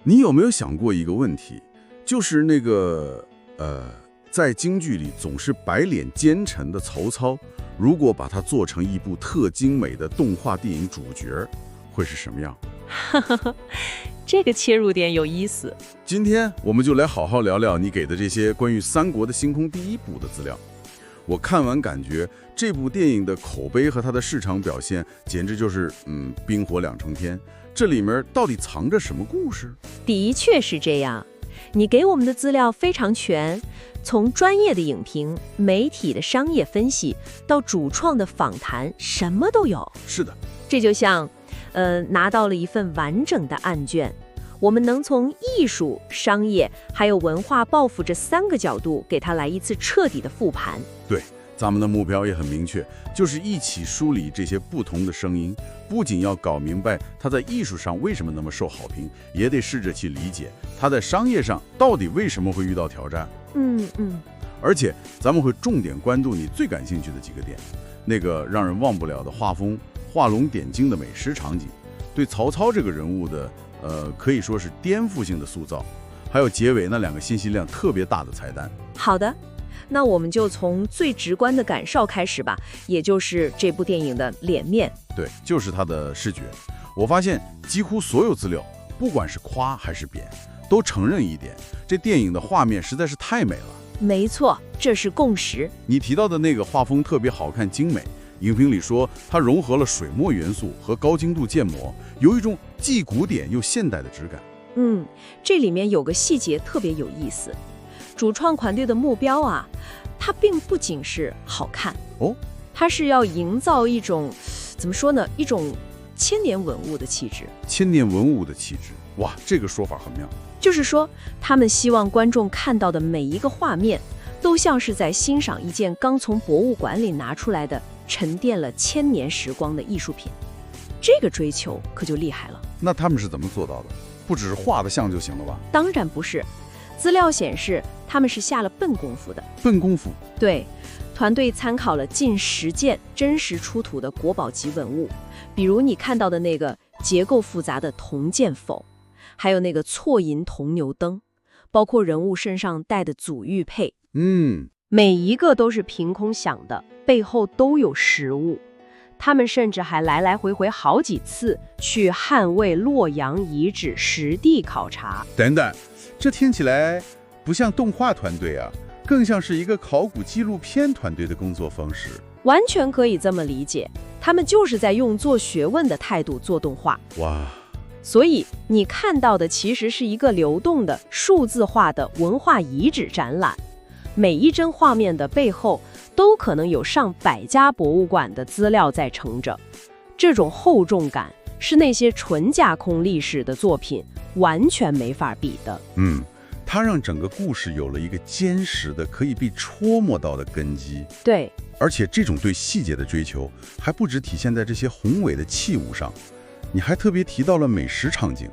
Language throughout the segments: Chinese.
你有没有想过一个问题，就是那个在京剧里总是白脸奸臣的曹操，如果把他做成一部特精美的动画电影主角，会是什么样？这个切入点有意思。今天我们就来好好聊聊你给的这些关于三国的星空第一部的资料。我看完感觉这部电影的口碑和它的市场表现简直就是冰火两重天。这里面到底藏着什么故事？的确是这样，你给我们的资料非常全，从专业的影评、媒体的商业分析到主创的访谈，什么都有。是的，这就像拿到了一份完整的案卷，我们能从艺术、商业还有文化抱负这3个角度给它来一次彻底的复盘。对，咱们的目标也很明确，就是一起梳理这些不同的声音，不仅要搞明白它在艺术上为什么那么受好评，也得试着去理解它在商业上到底为什么会遇到挑战。而且咱们会重点关注你最感兴趣的几个点，那个让人忘不了的画风、画龙点睛的美食场景，对曹操这个人物的可以说是颠覆性的塑造，还有结尾那2个信息量特别大的彩蛋。好的，那我们就从最直观的感受开始吧，也就是这部电影的脸面。对，就是它的视觉。我发现几乎所有资料，不管是夸还是贬，都承认一点，这电影的画面实在是太美了。没错，这是共识。你提到的那个画风特别好看精美，影评里说它融合了水墨元素和高精度建模，有一种既古典又现代的质感。这里面有个细节特别有意思，主创团队的目标啊，它并不仅是好看哦，它是要营造一种怎么说呢，一种千年文物的气质。千年文物的气质，哇，这个说法很妙。就是说，他们希望观众看到的每一个画面，都像是在欣赏一件刚从博物馆里拿出来的、沉淀了1000年时光的艺术品。这个追求可就厉害了。那他们是怎么做到的？不只是画得像就行了吧？当然不是，资料显示他们是下了笨功夫的。笨功夫？对，团队参考了近10件真实出土的国宝级文物，比如你看到的那个结构复杂的铜剑否，还有那个错银铜牛灯，包括人物身上戴的祖玉佩，每一个都是凭空想的，背后都有实物。他们甚至还来来回回好几次去捍卫洛阳遗址实地考察。等等，这听起来不像动画团队啊，更像是一个考古纪录片团队的工作方式。完全可以这么理解，他们就是在用做学问的态度做动画。哇！所以你看到的其实是一个流动的数字化的文化遗址展览，每一帧画面的背后都可能有上100家博物馆的资料在撑着。这种厚重感是那些纯架空历史的作品完全没法比的。它让整个故事有了一个坚实的、可以被戳摸到的根基。对，而且这种对细节的追求还不只体现在这些宏伟的器物上。你还特别提到了美食场景，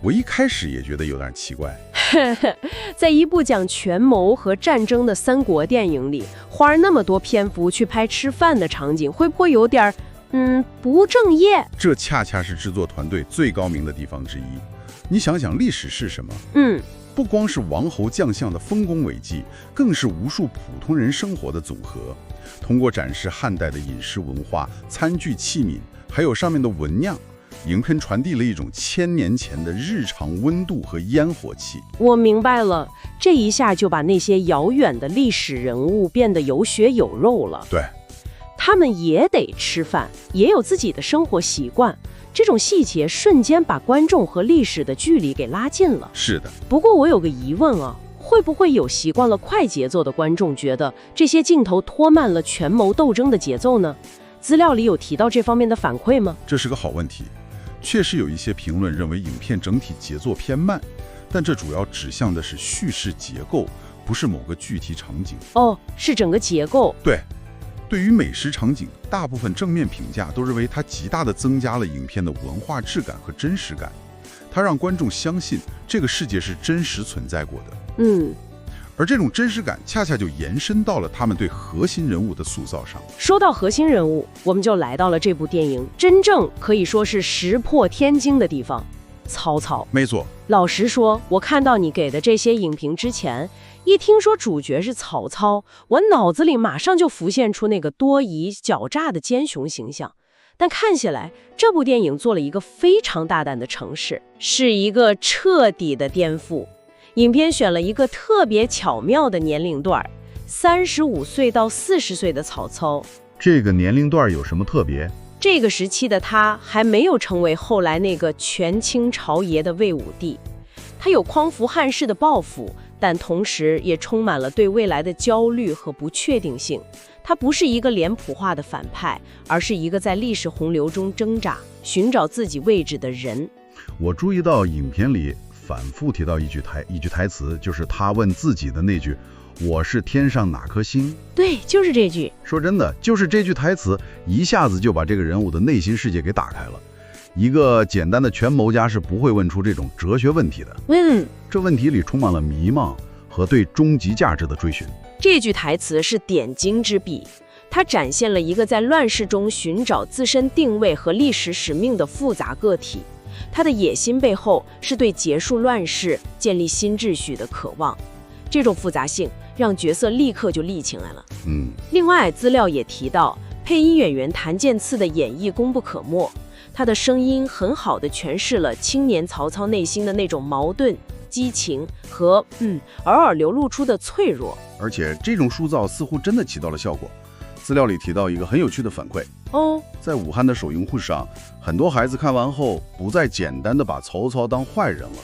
我一开始也觉得有点奇怪。在一部讲权谋和战争的三国电影里，花那么多篇幅去拍吃饭的场景，会不会有点不正业？这恰恰是制作团队最高明的地方之一。你想想，历史是什么？不光是王侯将相的丰功伟绩，更是无数普通人生活的总和。通过展示汉代的饮食文化、餐具器皿，还有上面的纹样，影片传递了一种1000年前的日常温度和烟火气。我明白了，这一下就把那些遥远的历史人物变得有血有肉了。对，他们也得吃饭，也有自己的生活习惯。这种细节瞬间把观众和历史的距离给拉近了。是的。不过我有个疑问啊，会不会有习惯了快节奏的观众觉得这些镜头拖慢了权谋斗争的节奏呢？资料里有提到这方面的反馈吗？这是个好问题。确实有一些评论认为影片整体节奏偏慢，但这主要指向的是叙事结构，不是某个具体场景。是整个结构。对，对于美食场景，大部分正面评价都认为它极大地增加了影片的文化质感和真实感，它让观众相信这个世界是真实存在过的。而这种真实感恰恰就延伸到了他们对核心人物的塑造上。说到核心人物，我们就来到了这部电影真正可以说是石破天惊的地方。曹操。没错，老实说，我看到你给的这些影评之前，一听说主角是曹操，我脑子里马上就浮现出那个多疑狡诈的奸雄形象。但看起来，这部电影做了一个非常大胆的尝试，是一个彻底的颠覆。影片选了一个特别巧妙的年龄段，35岁到40岁的曹操。这个年龄段有什么特别？这个时期的他还没有成为后来那个权倾朝野的魏武帝，他有匡扶汉室的抱负，但同时也充满了对未来的焦虑和不确定性。他不是一个脸谱化的反派，而是一个在历史洪流中挣扎、寻找自己位置的人。我注意到影片里反复提到一句台词，就是他问自己的那句“我是天上哪颗星”。对，就是这句。说真的，就是这句台词一下子就把这个人物的内心世界给打开了。一个简单的权谋家是不会问出这种哲学问题的。这问题里充满了迷茫和对终极价值的追寻。这句台词是点睛之笔，它展现了一个在乱世中寻找自身定位和历史使命的复杂个体。他的野心背后是对结束乱世、建立新秩序的渴望。这种复杂性让角色立刻就立起来了。另外，资料也提到，配音演员谭健次的演绎功不可没，他的声音很好地诠释了青年曹操内心的那种矛盾、激情和偶尔流露出的脆弱。而且这种塑造似乎真的起到了效果。资料里提到一个很有趣的反馈在武汉的首映会上，很多孩子看完后不再简单的把曹操当坏人了，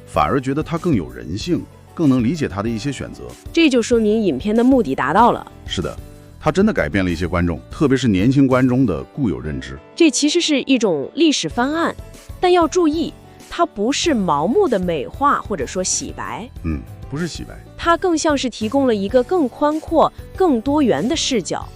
反而觉得他更有人性，更能理解他的一些选择。这就说明影片的目的达到了。是的，他真的改变了一些观众，特别是年轻观众的固有认知。这其实是一种历史翻案，但要注意，它不是盲目的美化或者说洗白。不是洗白，它更像是提供了一个更宽阔、更多元的视角。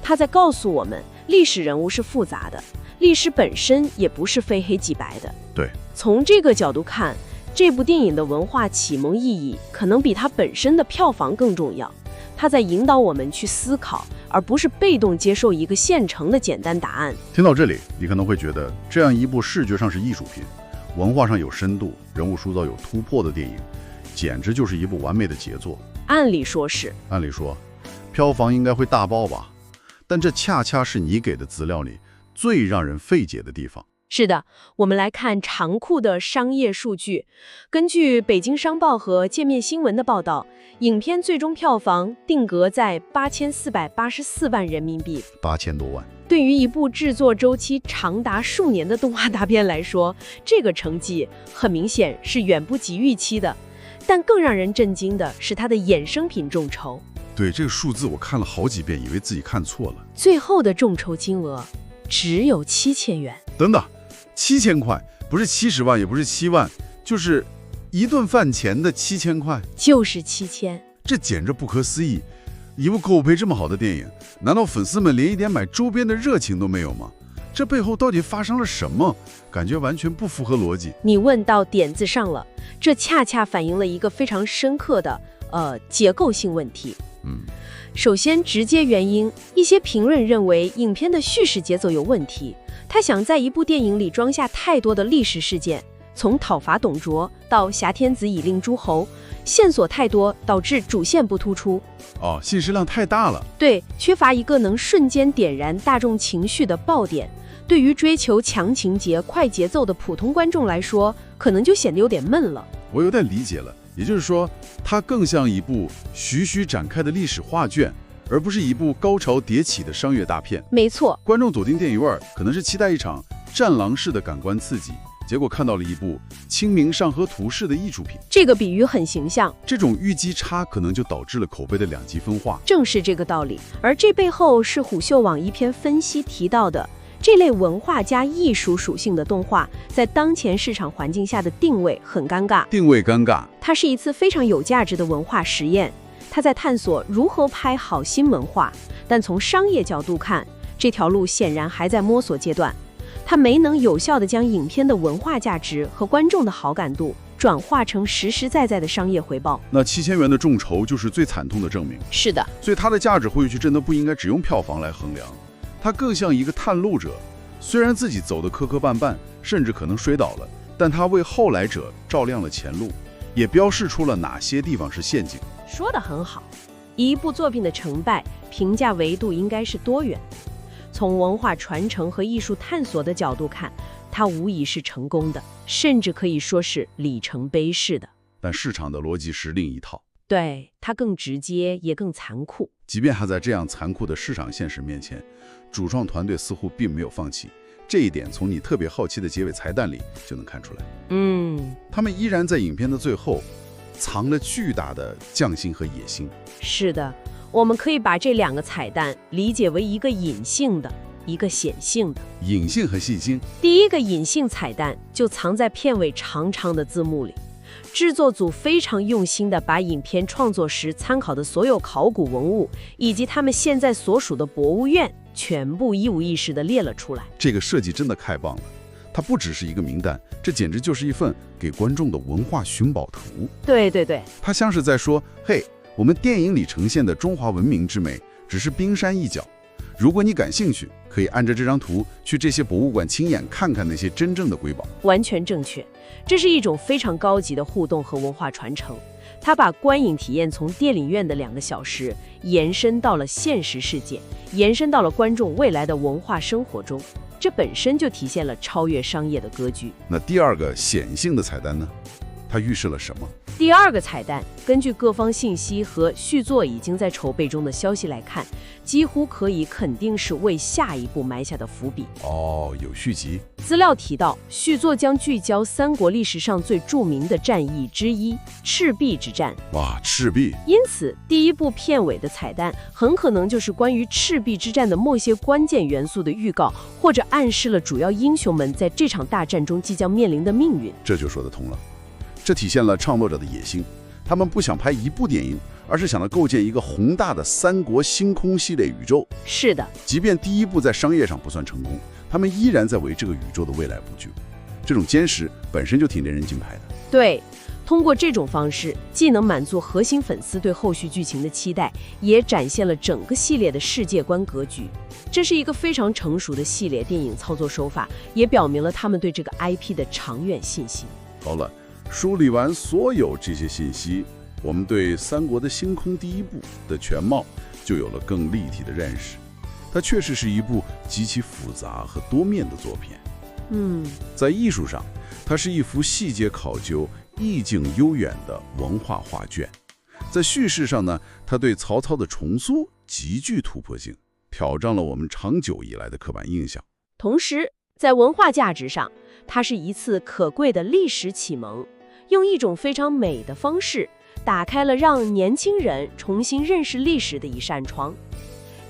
它在告诉我们，历史人物是复杂的，历史本身也不是非黑即白的。对，从这个角度看，这部电影的文化启蒙意义可能比它本身的票房更重要。它在引导我们去思考，而不是被动接受一个现成的简单答案。听到这里，你可能会觉得，这样一部视觉上是艺术品，文化上有深度，人物塑造有突破的电影，简直就是一部完美的杰作。按理说是，按理说，票房应该会大爆吧？但这恰恰是你给的资料里最让人费解的地方。是的，我们来看长库的商业数据。根据北京商报和界面新闻的报道，影片最终票房定格在8484万人民币，8000多万。对于一部制作周期长达数年的动画大片来说，这个成绩很明显是远不及预期的。但更让人震惊的是它的衍生品众筹。对，这个数字我看了好几遍，以为自己看错了。最后的众筹金额只有7000元。等等，7000块，不是70万，也不是7万，就是一顿饭钱的7000块，就是7000。这简直不可思议！一部口碑这么好的电影，难道粉丝们连一点买周边的热情都没有吗？这背后到底发生了什么？感觉完全不符合逻辑。你问到点子上了，这恰恰反映了一个非常深刻的结构性问题。首先，直接原因，一些评论认为影片的叙事节奏有问题，他想在一部电影里装下太多的历史事件，从讨伐董卓到挟天子以令诸侯，线索太多，导致主线不突出。信息量太大了。对，缺乏一个能瞬间点燃大众情绪的爆点。对于追求强情节、快节奏的普通观众来说，可能就显得有点闷了。我有点理解了，也就是说，它更像一部徐徐展开的历史画卷，而不是一部高潮迭起的商业大片。没错，观众走进电影院，可能是期待一场战狼式的感官刺激，结果看到了一部《清明上河图》式的艺术品。这个比喻很形象。这种预期差可能就导致了口碑的两极分化。正是这个道理，而这背后是虎嗅网一篇分析提到的。这类文化加艺术属性的动画，在当前市场环境下的定位很尴尬。定位尴尬。它是一次非常有价值的文化实验，它在探索如何拍好新文化，但从商业角度看，这条路显然还在摸索阶段。它没能有效地将影片的文化价值和观众的好感度转化成实实在在的商业回报。那7000元的众筹就是最惨痛的证明。是的，所以它的价值或许真的不应该只用票房来衡量。它更像一个探路者，虽然自己走得磕磕绊绊，甚至可能摔倒了，但它为后来者照亮了前路，也标示出了哪些地方是陷阱。说得很好，一部作品的成败评价维度应该是多元。从文化传承和艺术探索的角度看，它无疑是成功的，甚至可以说是里程碑式的。但市场的逻辑是另一套，对，它更直接，也更残酷。即便还在这样残酷的市场现实面前，主创团队似乎并没有放弃。这一点从你特别好奇的结尾彩蛋里就能看出来。他们依然在影片的最后藏了巨大的匠心和野心。是的，我们可以把这两个彩蛋理解为一个隐性的，一个显性的。隐性和细心。第一个隐性彩蛋就藏在片尾长长的字幕里。制作组非常用心地把影片创作时参考的所有考古文物，以及他们现在所属的博物院，全部一五一十地列了出来。这个设计真的太棒了，它不只是一个名单，这简直就是一份给观众的文化寻宝图。对对对，它像是在说，嘿，我们电影里呈现的中华文明之美只是冰山一角，如果你感兴趣，可以按着这张图去这些博物馆亲眼看看那些真正的瑰宝。完全正确，这是一种非常高级的互动和文化传承。它把观影体验从电影院的2个小时延伸到了现实世界，延伸到了观众未来的文化生活中。这本身就体现了超越商业的格局。那第二个显性的彩蛋呢？它预示了什么？第二个彩蛋，根据各方信息和续作已经在筹备中的消息来看，几乎可以肯定是为下一步埋下的伏笔。有续集。资料提到，续作将聚焦三国历史上最著名的战役之一——赤壁之战。哇，赤壁！因此，第一部片尾的彩蛋很可能就是关于赤壁之战的某些关键元素的预告，或者暗示了主要英雄们在这场大战中即将面临的命运。这就说得通了。这体现了创作者的野心，他们不想拍一部电影，而是想要构建一个宏大的三国星空系列宇宙。是的，即便第一部在商业上不算成功，他们依然在为这个宇宙的未来布局。这种坚持本身就挺令人敬佩的。对，通过这种方式，既能满足核心粉丝对后续剧情的期待，也展现了整个系列的世界观格局。这是一个非常成熟的系列电影操作手法，也表明了他们对这个 IP 的长远信心。好了，梳理完所有这些信息，我们对三国的星空第一部的全貌就有了更立体的认识。它确实是一部极其复杂和多面的作品。在艺术上，它是一幅细节考究、意境悠远的文化画卷。在叙事上呢，它对曹操的重塑极具突破性，挑战了我们长久以来的刻板印象。同时，在文化价值上，它是一次可贵的历史启蒙，用一种非常美的方式，打开了让年轻人重新认识历史的一扇窗。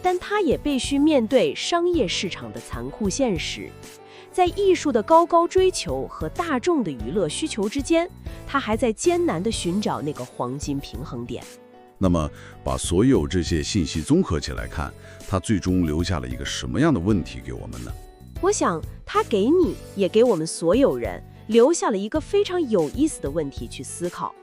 但它也必须面对商业市场的残酷现实。在艺术的高高追求和大众的娱乐需求之间，它还在艰难地寻找那个黄金平衡点。那么，把所有这些信息综合起来看，它最终留下了一个什么样的问题给我们呢？我想，它给你也给我们所有人留下了一个非常有意思的问题去思考，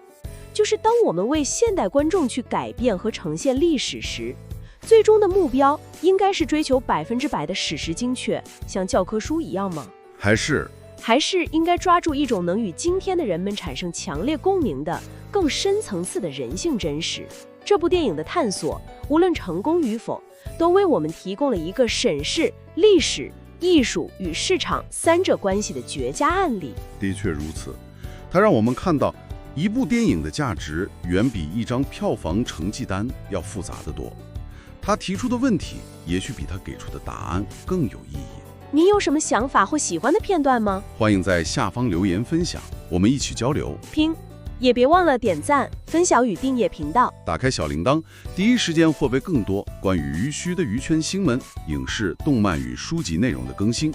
就是当我们为现代观众去改变和呈现历史时，最终的目标应该是追求100%的史实精确，像教科书一样吗？还是应该抓住一种能与今天的人们产生强烈共鸣的、更深层次的人性真实？这部电影的探索，无论成功与否，都为我们提供了一个审视历史、艺术与市场三者关系的绝佳案例。的确如此，它让我们看到一部电影的价值远比一张票房成绩单要复杂得多。他提出的问题也许比他给出的答案更有意义。你有什么想法或喜欢的片段吗？欢迎在下方留言分享，我们一起交流。也别忘了点赞、分享与订阅频道，打开小铃铛，第一时间获得更多关于余须的娱圈新闻、影视、动漫与书籍内容的更新。